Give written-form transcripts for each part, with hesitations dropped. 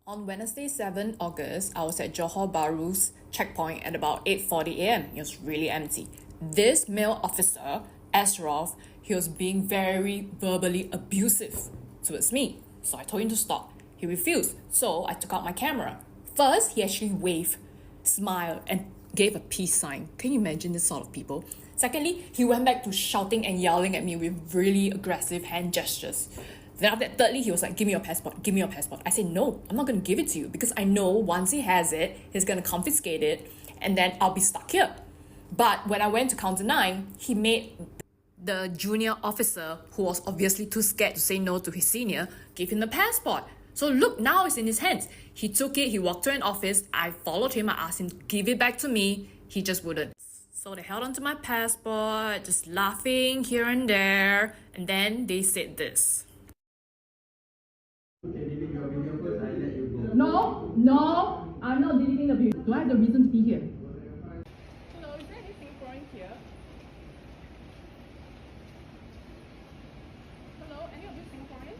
On Wednesday, 7 August, I was at Johor Bahru's checkpoint at about 8:40 a.m. It was really empty. This male officer, Ashraf, he was being very verbally abusive towards me. So I told him to stop. He refused. So I took out my camera. First, he actually waved, smiled, and gave a peace sign. Can you imagine this sort of people? Secondly, he went back to shouting and yelling at me with really aggressive hand gestures. Then after that, thirdly, he was like, give me your passport, give me your passport. I said, no, I'm not going to give it to you because I know once he has it, he's going to confiscate it and then I'll be stuck here. But when I went to counter 9, he made the junior officer, who was obviously too scared to say no to his senior, give him the passport. So look, now it's in his hands. He took it, he walked to an office, I followed him, I asked him to give it back to me. He just wouldn't. So they held onto my passport, just laughing here and there, and then they said this. No, I'm not deleting the video. Do I have the reason to be here? Hello, is there any Singaporean here? Hello, any of you Singaporeans?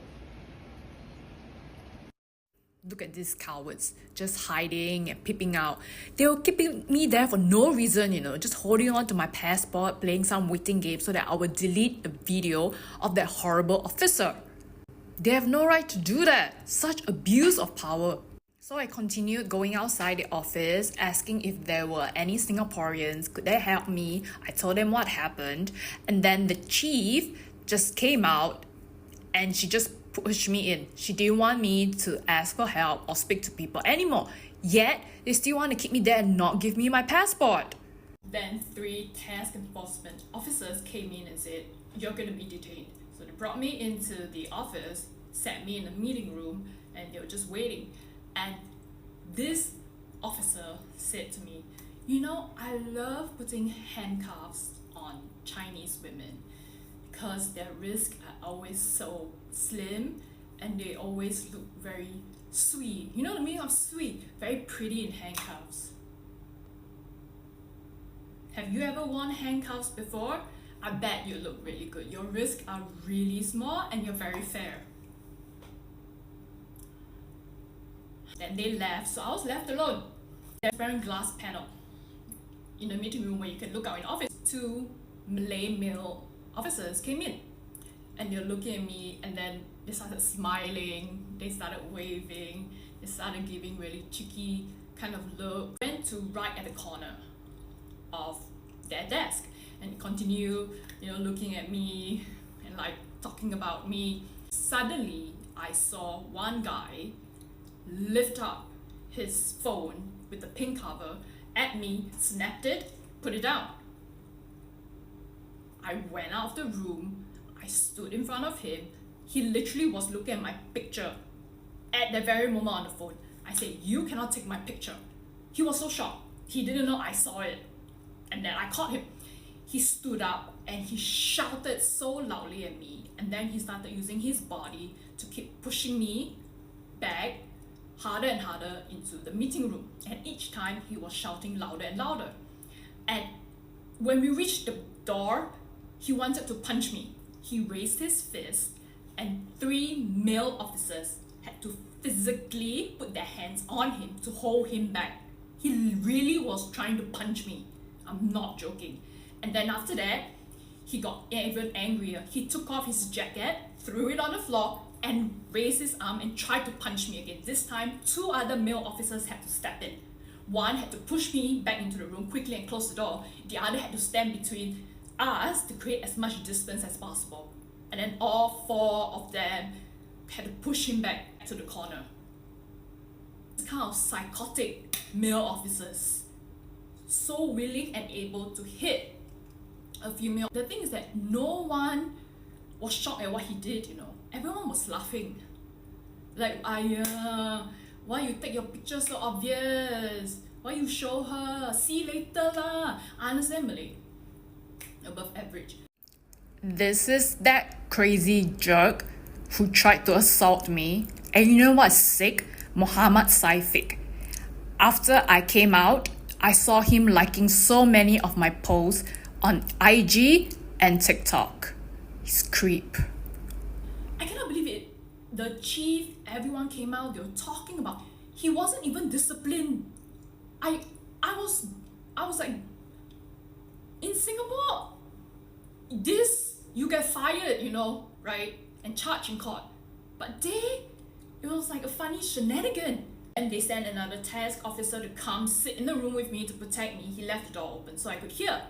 Look at these cowards, just hiding and peeping out. They were keeping me there for no reason, just holding on to my passport, playing some waiting game so that I would delete the video of that horrible officer. They have no right to do that. Such abuse of power. So I continued going outside the office, asking if there were any Singaporeans. Could they help me? I told them what happened. And then the chief just came out and she just pushed me in. She didn't want me to ask for help or speak to people anymore. Yet, they still want to keep me there and not give me my passport. Then 3 task enforcement officers came in and said, you're going to be detained. So they brought me into the office, sat me in the meeting room, and they were just waiting. And this officer said to me, I love putting handcuffs on Chinese women because their wrists are always so slim and they always look very sweet. You know the meaning of sweet? Very pretty in handcuffs. Have you ever worn handcuffs before? I bet you look really good. Your wrists are really small and you're very fair. Then they left, so I was left alone. There's a very glass panel in the meeting room where you can look out in the office. 2 Malay male officers came in and they're looking at me and then they started smiling, they started waving, they started giving really cheeky kind of look. Went to right at the corner of their desk and continue, looking at me and like talking about me. Suddenly, I saw one guy lift up his phone with the pink cover at me, snapped it, put it down. I went out of the room, I stood in front of him. He literally was looking at my picture at the very moment on the phone. I said, you cannot take my picture. He was so shocked. He didn't know I saw it. And then I caught him. He stood up and he shouted so loudly at me, and then he started using his body to keep pushing me back harder and harder into the meeting room, and each time he was shouting louder and louder. And when we reached the door, he wanted to punch me. He raised his fist and 3 male officers had to physically put their hands on him to hold him back. He really was trying to punch me. I'm not joking. And then after that, he got even angrier. He took off his jacket, threw it on the floor, and raised his arm and tried to punch me again. This time, 2 other male officers had to step in. One had to push me back into the room quickly and close the door. The other had to stand between us to create as much distance as possible. And then all 4 of them had to push him back to the corner. This kind of psychotic male officers, so willing and able to hit a female. The thing is that no one was shocked at what he did, Everyone was laughing. Like, why you take your picture so obvious? Why you show her? See later lah. I understand Malay. Above average. This is that crazy jerk who tried to assault me. And you know what's sick? Muhammad Saifiq. After I came out, I saw him liking so many of my posts on IG and TikTok. He's creep. I cannot believe it. The chief, everyone came out, they were talking about he wasn't even disciplined. I was like, in Singapore, this you get fired, you know, right? And charged in court. But it was like a funny shenanigan. And they sent another task officer to come sit in the room with me to protect me. He left the door open so I could hear.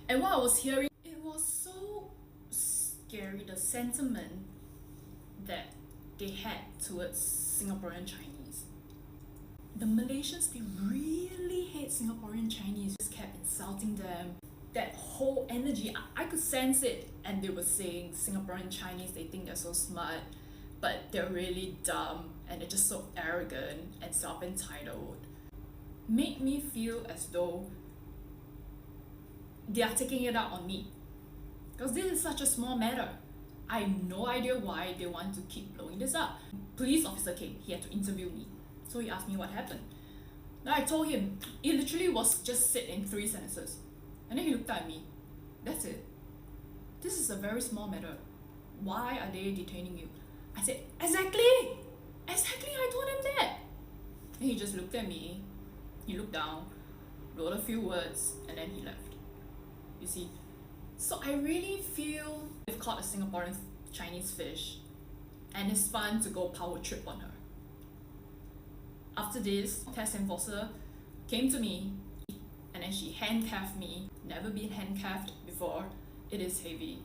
And what I was hearing, it was so scary, the sentiment that they had towards Singaporean Chinese. The Malaysians, they really hate Singaporean Chinese. Just kept insulting them. That whole energy, I could sense it. And they were saying Singaporean Chinese, they think they're so smart, but they're really dumb and they're just so arrogant and self-entitled. Made me feel as though they are taking it out on me. Because this is such a small matter. I have no idea why they want to keep blowing this up. Police officer came, he had to interview me. So he asked me what happened. Then I told him, it literally was just said in 3 sentences. And then he looked at me. That's it. This is a very small matter. Why are they detaining you? I said, exactly! Exactly, I told him that. And he just looked at me. He looked down, wrote a few words, and then he left. You see? So I really feel they've caught a Singaporean Chinese fish, and it's fun to go power trip on her. After this, task enforcer came to me, and then she handcuffed me. Never been handcuffed before. It is heavy.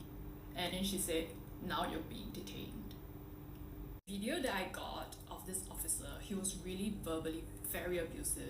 And then she said, now you're being detained. The video that I got of this officer, he was really verbally very abusive.